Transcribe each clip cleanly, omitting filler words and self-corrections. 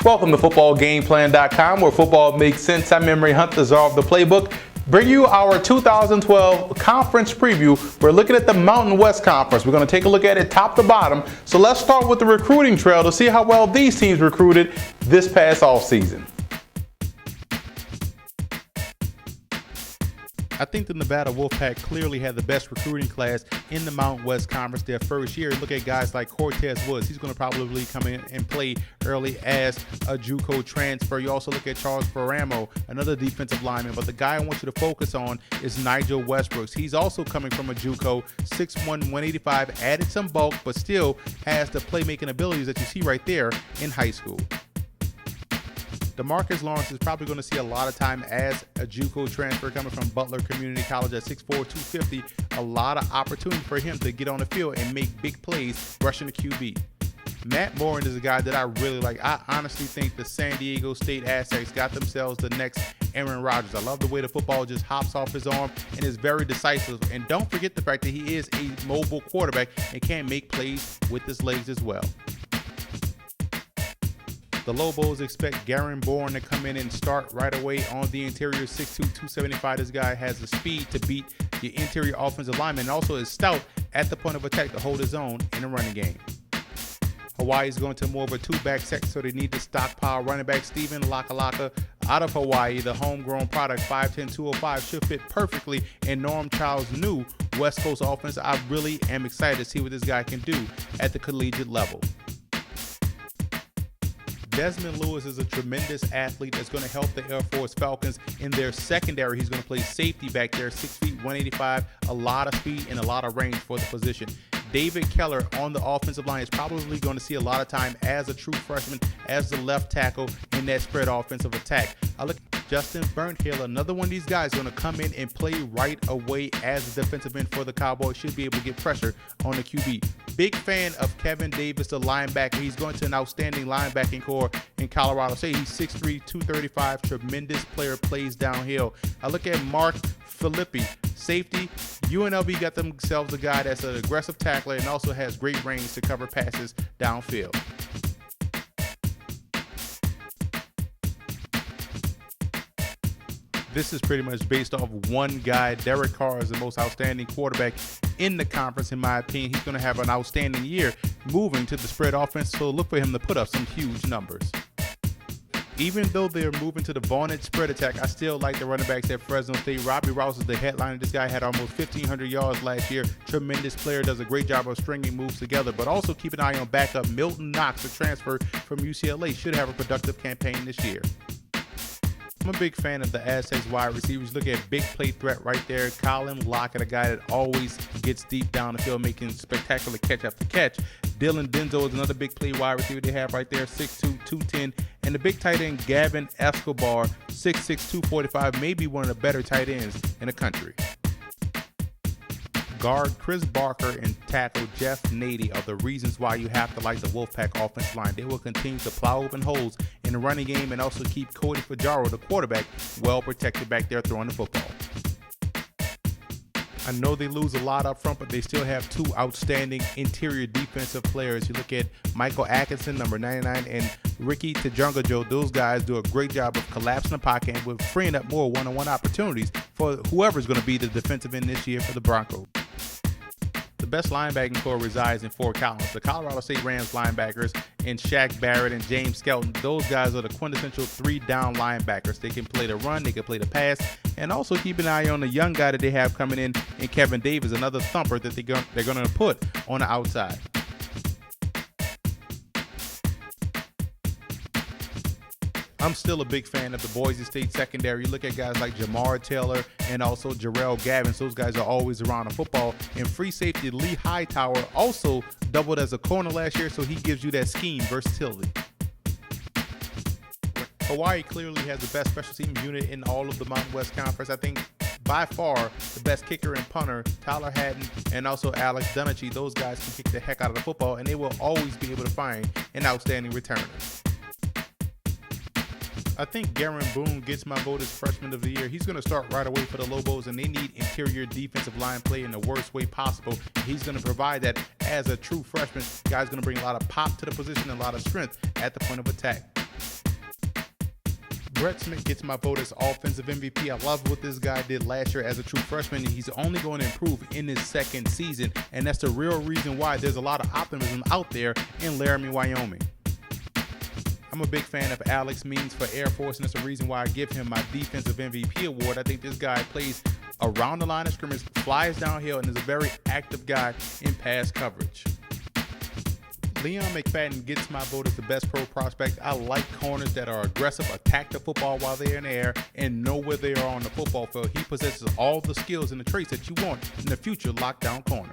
Welcome to footballgameplan.com, where football makes sense. I'm Memory Hunt, the czar of the playbook. Bring you our 2012 conference preview. We're looking at the Mountain West Conference. We're going to take a look at it top to bottom. So let's start with the recruiting trail to see how well these teams recruited this past offseason. I think the Nevada Wolfpack clearly had the best recruiting class in the Mountain West Conference their first year. Look at guys like Cortez Woods. He's going to probably come in and play early as a JUCO transfer. You also look at Charles Ferramo, another defensive lineman. But the guy I want you to focus on is Nigel Westbrooks. He's also coming from a JUCO, 6'1", 185, added some bulk, but still has the playmaking abilities that you see right there in high school. DeMarcus Lawrence is probably going to see a lot of time as a JUCO transfer coming from Butler Community College at 6'4", 250. A lot of opportunity for him to get on the field and make big plays rushing the QB. Matt Morin is a guy that I really like. I honestly think the San Diego State Aztecs got themselves the next Aaron Rodgers. I love the way the football just hops off his arm and is very decisive. And don't forget the fact that he is a mobile quarterback and can make plays with his legs as well. The Lobos expect Garen Bourne to come in and start right away on the interior. 6'2", 275. This guy has the speed to beat the interior offensive lineman and also is stout at the point of attack to hold his own in the running game. Hawaii is going to more of a two-back set, so they need to stockpile running back Steven Lakalaka out of Hawaii. The homegrown product, 5'10", 205, should fit perfectly in Norm Child's new West Coast offense. I really am excited to see what this guy can do at the collegiate level. Desmond Lewis is a tremendous athlete that's going to help the Air Force Falcons in their secondary. He's going to play safety back there, 6 feet, 185, a lot of speed and a lot of range for the position. David Keller on the offensive line is probably going to see a lot of time as a true freshman, as the left tackle in that spread offensive attack. I look at Justin Burnhill, another one of these guys going to come in and play right away as a defensive end for the Cowboys. Should be able to get pressure on the QB. Big fan of Kevin Davis, the linebacker. He's going to an outstanding linebacking core in Colorado State. He's 6'3", 235, tremendous player, plays downhill. I look at Mark Filippi, safety. UNLV got themselves a guy that's an aggressive tackler and also has great range to cover passes downfield. This is pretty much based off one guy. Derek Carr is the most outstanding quarterback in the conference, in my opinion. He's going to have an outstanding year moving to the spread offense, so look for him to put up some huge numbers. Even though they're moving to the vaunted spread attack, I still like the running backs at Fresno State. Robbie Rouse is the headliner. This guy had almost 1,500 yards last year. Tremendous player, does a great job of stringing moves together. But also keep an eye on backup Milton Knox, a transfer from UCLA. Should have a productive campaign this year. I'm a big fan of the Aztecs wide receivers. Look at big play threat right there. Colin Lockett, a guy that always gets deep down the field, making spectacular catch after catch. Dylan Denzo is another big play wide receiver they have right there, 6'2", 210. And the big tight end, Gavin Escobar, 6'6", 245, maybe one of the better tight ends in the country. Guard Chris Barker and tackle Jeff Nady are the reasons why you have to like the Wolfpack offensive line. They will continue to plow open holes in the running game and also keep Cody Fajaro, the quarterback, well protected back there throwing the football. I know they lose a lot up front, but they still have two outstanding interior defensive players. You look at Michael Atkinson, number 99, and Ricky Tajangajo. Those guys do a great job of collapsing the pocket and with freeing up more one-on-one opportunities for whoever's going to be the defensive end this year for the Broncos. The best linebacking core resides in Fort Collins. The Colorado State Rams linebackers and Shaq Barrett and James Skelton, those guys are the quintessential three-down linebackers. They can play the run, they can play the pass, and also keep an eye on the young guy that they have coming in Kevin Davis, another thumper that they're going to put on the outside. I'm still a big fan of the Boise State secondary. You look at guys like Jamar Taylor and also Jarrell Gavins. Those guys are always around the football. And free safety Lee Hightower also doubled as a corner last year, so he gives you that scheme versatility. Hawaii clearly has the best special team unit in all of the Mountain West Conference. I think by far the best kicker and punter, Tyler Hatton and also Alex Dunachie. Those guys can kick the heck out of the football, and they will always be able to find an outstanding returner. I think Garen Boone gets my vote as freshman of the year. He's going to start right away for the Lobos, and they need interior defensive line play in the worst way possible. He's going to provide that as a true freshman. Guy's going to bring a lot of pop to the position and a lot of strength at the point of attack. Brett Smith gets my vote as offensive MVP. I love what this guy did last year as a true freshman, and he's only going to improve in his second season, and that's the real reason why there's a lot of optimism out there in Laramie, Wyoming. I'm a big fan of Alex Means for Air Force, and that's the reason why I give him my defensive MVP award. I think this guy plays around the line of scrimmage, flies downhill, and is a very active guy in pass coverage. Leon McFadden gets my vote as the best pro prospect. I like corners that are aggressive, attack the football while they're in the air, and know where they are on the football field. He possesses all the skills and the traits that you want in the future lockdown corner.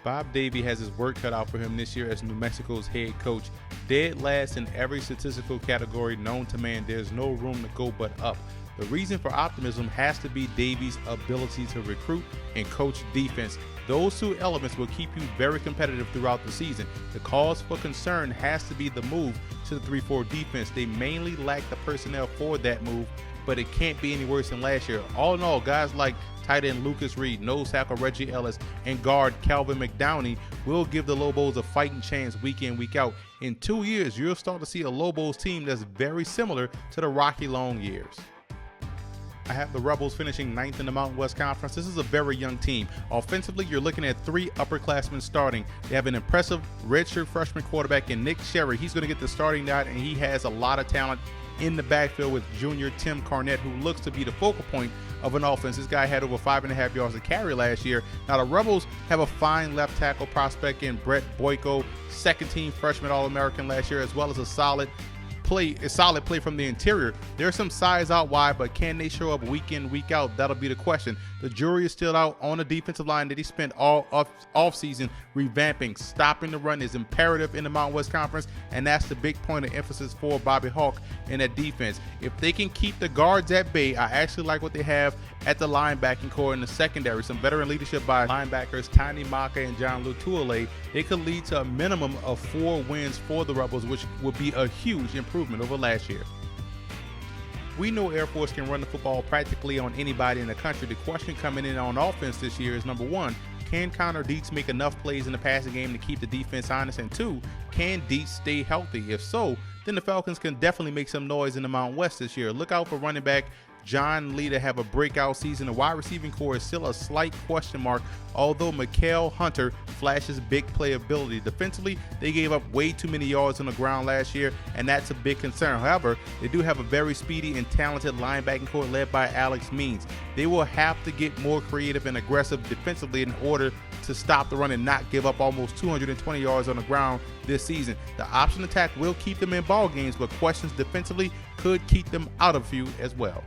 Bob Davie has his work cut out for him this year as New Mexico's head coach. Dead last in every statistical category known to man, there's no room to go but up. The reason for optimism has to be Davie's ability to recruit and coach defense. Those two elements will keep you very competitive throughout the season. The cause for concern has to be the move to the 3-4 defense. They mainly lack the personnel for that move, but it can't be any worse than last year. All in all, guys like tight end Lucas Reed, nose tackle Reggie Ellis, and guard Calvin McDowney will give the Lobos a fighting chance week in, week out. In 2 years, you'll start to see a Lobos team that's very similar to the Rocky Long years. I have the Rebels finishing 9th in the Mountain West Conference. This is a very young team. Offensively, you're looking at 3 upperclassmen starting. They have an impressive redshirt freshman quarterback in Nick Sherry. He's going to get the starting nod, and he has a lot of talent in the backfield with junior Tim Carnett, who looks to be the focal point of an offense. This guy had over 5.5 yards a carry last year. Now, the Rebels have a fine left tackle prospect in Brett Boyko, second-team freshman All-American last year, as well as a solid play from the interior. There's some size out wide, but can they show up week in, week out? That'll be the question. The jury is still out on the defensive line that he spent all off-season revamping. Stopping the run is imperative in the Mountain West Conference, and that's the big point of emphasis for Bobby Hawk in that defense. If they can keep the guards at bay, I actually like what they have at the linebacking core in the secondary. Some veteran leadership by linebackers Tiny Maka and John Lutuale. They could lead to a minimum of 4 wins for the Rebels, which would be a huge improvement over last year. We know Air Force can run the football practically on anybody in the country. The question coming in on offense this year is, number 1, can Connor Dietz make enough plays in the passing game to keep the defense honest? And 2, can Dietz stay healthy? If so, then the Falcons can definitely make some noise in the Mountain West this year. Look out for running back John Lee to have a breakout season. The wide receiving core is still a slight question mark, although Mikael Hunter flashes big playability. Defensively, they gave up way too many yards on the ground last year, and that's a big concern. However, they do have a very speedy and talented linebacking core led by Alex Means. They will have to get more creative and aggressive defensively in order to stop the run and not give up almost 220 yards on the ground this season. The option attack will keep them in ball games, but questions defensively could keep them out of a few as well.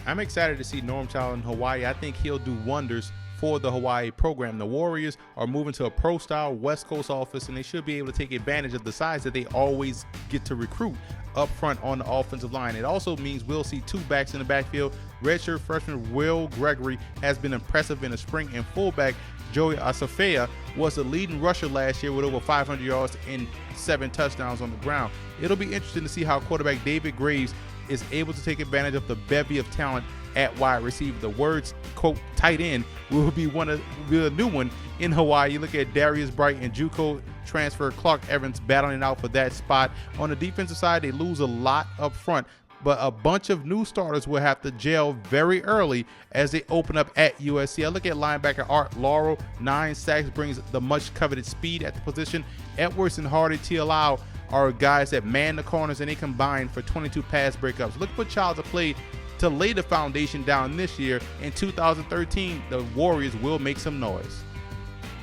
I'm excited to see Norm Chow in Hawaii. I think he'll do wonders for the Hawaii program. The Warriors are moving to a pro-style West Coast office, and they should be able to take advantage of the size that they always get to recruit up front on the offensive line. It also means we'll see 2 backs in the backfield. Redshirt freshman Will Gregory has been impressive in the spring, and fullback Joey Asafea was the leading rusher last year with over 500 yards and 7 touchdowns on the ground. It'll be interesting to see how quarterback David Graves is able to take advantage of the bevy of talent at wide receiver. The words, quote, tight end will be a new one in Hawaii. You look at Darius Bright and JUCO transfer Clark Evans battling out for that spot. On the defensive side, they lose a lot up front, but a bunch of new starters will have to gel very early as they open up at USC. I look at linebacker Art Laurel, 9 sacks, brings the much coveted speed at the position. Edwards and Hardy Tialau are guys that man the corners, and they combine for 22 pass breakups. Look for Child to lay the foundation down this year. In 2013, the Warriors will make some noise.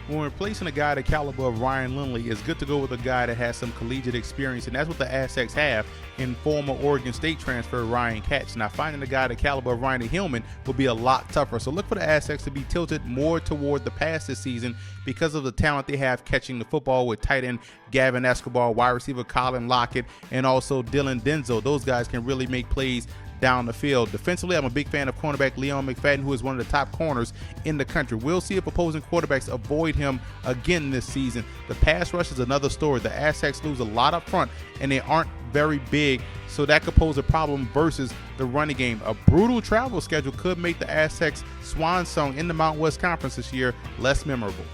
When replacing a guy the caliber of Ryan Lindley, it's good to go with a guy that has some collegiate experience, and that's what the Aztecs have in former Oregon State transfer Ryan Katz. Now, finding a guy the caliber of Ryan Hillman will be a lot tougher, so look for the Aztecs to be tilted more toward the pass this season because of the talent they have catching the football with tight end Gavin Escobar, wide receiver Colin Lockett, and also Dylan Denzel. Those guys can really make plays down the field. Defensively, I'm a big fan of cornerback Leon McFadden, who is one of the top corners in the country. We'll see if opposing quarterbacks avoid him again this season. The pass rush is another story. The Aztecs lose a lot up front, and they aren't very big, so that could pose a problem versus the running game. A brutal travel schedule could make the Aztecs' swan song in the Mountain West Conference this year less memorable.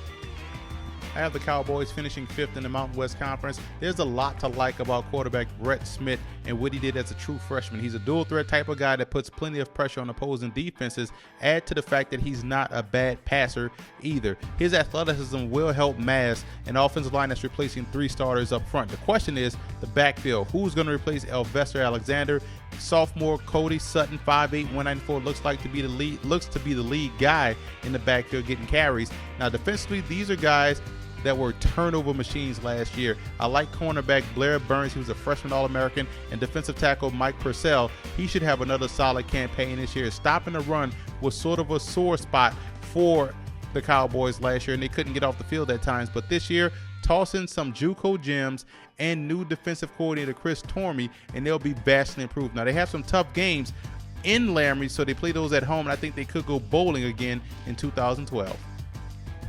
I have the Cowboys finishing 5th in the Mountain West Conference. There's a lot to like about quarterback Brett Smith and what he did as a true freshman. He's a dual threat type of guy that puts plenty of pressure on opposing defenses. Add to the fact that he's not a bad passer either. His athleticism will help mask an offensive line that's replacing 3 starters up front. The question is the backfield. Who's going to replace Elvester Alexander? Sophomore Cody Sutton, 5'8", 194, looks to be the lead guy in the backfield getting carries. Now defensively, these are guys that were turnover machines last year. I like cornerback Blair Burns, who's a freshman All-American, and defensive tackle Mike Purcell. He should have another solid campaign this year. Stopping the run was sort of a sore spot for the Cowboys last year, and they couldn't get off the field at times. But this year, toss in some JUCO gems and new defensive coordinator Chris Tormey, and they'll be vastly improved. Now, they have some tough games in Laramie, so they play those at home, and I think they could go bowling again in 2012.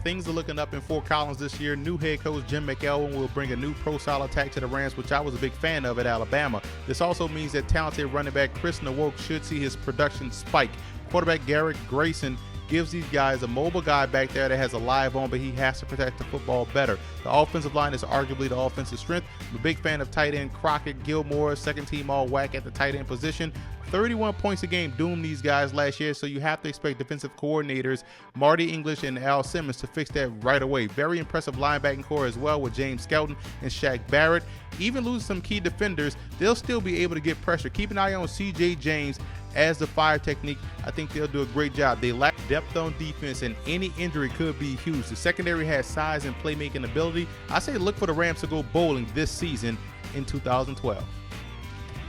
Things are looking up in Fort Collins this year. New head coach Jim McElwain will bring a new pro-style attack to the Rams, which I was a big fan of at Alabama. This also means that talented running back Chris Nwoke should see his production spike. Quarterback Garrett Grayson gives these guys a mobile guy back there that has a live arm, but he has to protect the football better. The offensive line is arguably the offensive strength. I'm a big fan of tight end Crockett Gilmore, second team all-WAC at the tight end position. 31 points a game doomed these guys last year, so you have to expect defensive coordinators Marty English and Al Simmons to fix that right away. Very impressive linebacking core as well with James Skelton and Shaq Barrett. Even losing some key defenders, they'll still be able to get pressure. Keep an eye on C.J. James as the fire technique. I think they'll do a great job. They lack depth on defense, and any injury could be huge. The secondary has size and playmaking ability. I say look for the Rams to go bowling this season in 2012.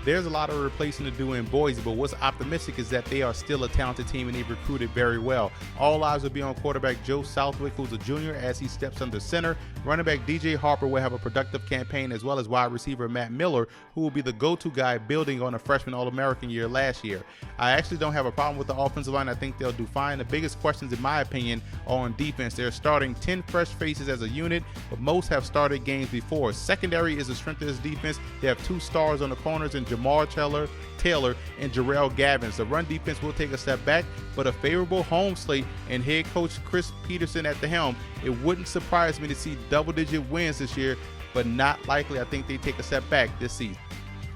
There's a lot of replacing to do in Boise, but what's optimistic is that they are still a talented team and they've recruited very well. All eyes will be on quarterback Joe Southwick, who's a junior, as he steps under center. Running back DJ Harper will have a productive campaign, as well as wide receiver Matt Miller, who will be the go-to guy building on a freshman All-American year last year. I actually don't have a problem with the offensive line. I think they'll do fine. The biggest questions, in my opinion, are on defense. They're starting 10 fresh faces as a unit, but most have started games before. Secondary is the strength of this defense. They have 2 stars on the corners in Jamar Taylor and Jarrell Gavins. The run defense will take a step back, but a favorable home slate and head coach Chris Peterson at the helm, it wouldn't surprise me to see double-digit wins this year, but not likely. I think they take a step back this season.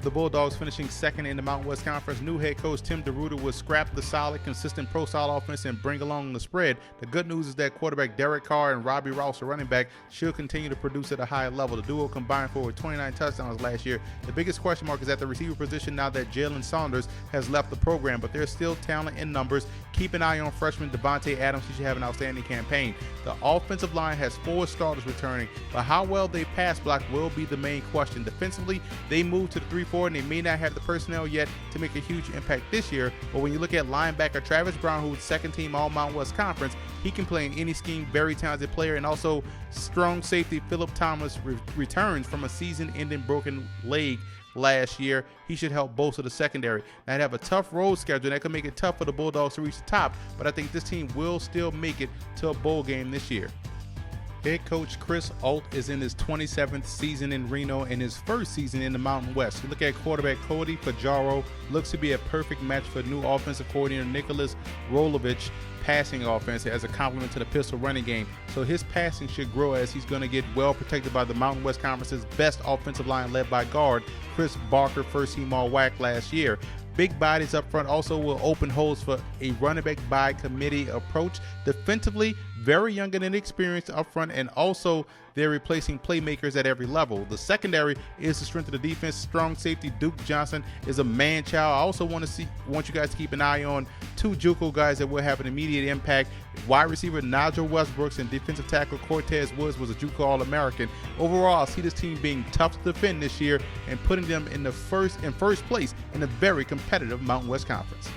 The Bulldogs finishing 2nd in the Mountain West Conference. New head coach Tim DeRuiter will scrap the solid, consistent pro-style offense and bring along the spread. The good news is that quarterback Derek Carr and Robbie Rouse, the running back, should continue to produce at a high level. The duo combined for over 29 touchdowns last year. The biggest question mark is at the receiver position now that Jalen Saunders has left the program, but there's still talent in numbers. Keep an eye on freshman Devontae Adams. He should have an outstanding campaign. The offensive line has 4 starters returning, but how well they pass block will be the main question. Defensively, they moved to the 3-4, and they may not have the personnel yet to make a huge impact this year, but when you look at linebacker Travis Brown, who's second team All Mountain West Conference, he can play in any scheme, very talented player. And also strong safety Philip Thomas returns from a season-ending broken leg last year. He should help bolster the secondary. Now, they have a tough road schedule that could make it tough for the Bulldogs to reach the top, but I think this team will still make it to a bowl game this year. Head coach Chris Alt is in his 27th season in Reno and his first season in the Mountain West. You look at quarterback Cody Pajaro, looks to be a perfect match for new offensive coordinator Nicholas Rolovich passing offense as a complement to the pistol running game. So his passing should grow as he's going to get well protected by the Mountain West Conference's best offensive line led by guard Chris Barker, first team all-WAC last year. Big bodies up front also will open holes for a running back by committee approach. Defensively, very young and inexperienced up front, and also they're replacing playmakers at every level. The secondary is the strength of the defense. Strong safety Duke Johnson is a man-child. I also want you guys to keep an eye on 2 JUCO guys that will have an immediate impact. Wide receiver Nigel Westbrooks and defensive tackle Cortez Woods was a JUCO All-American. Overall, I see this team being tough to defend this year and putting them in first place in a very competitive Mountain West Conference.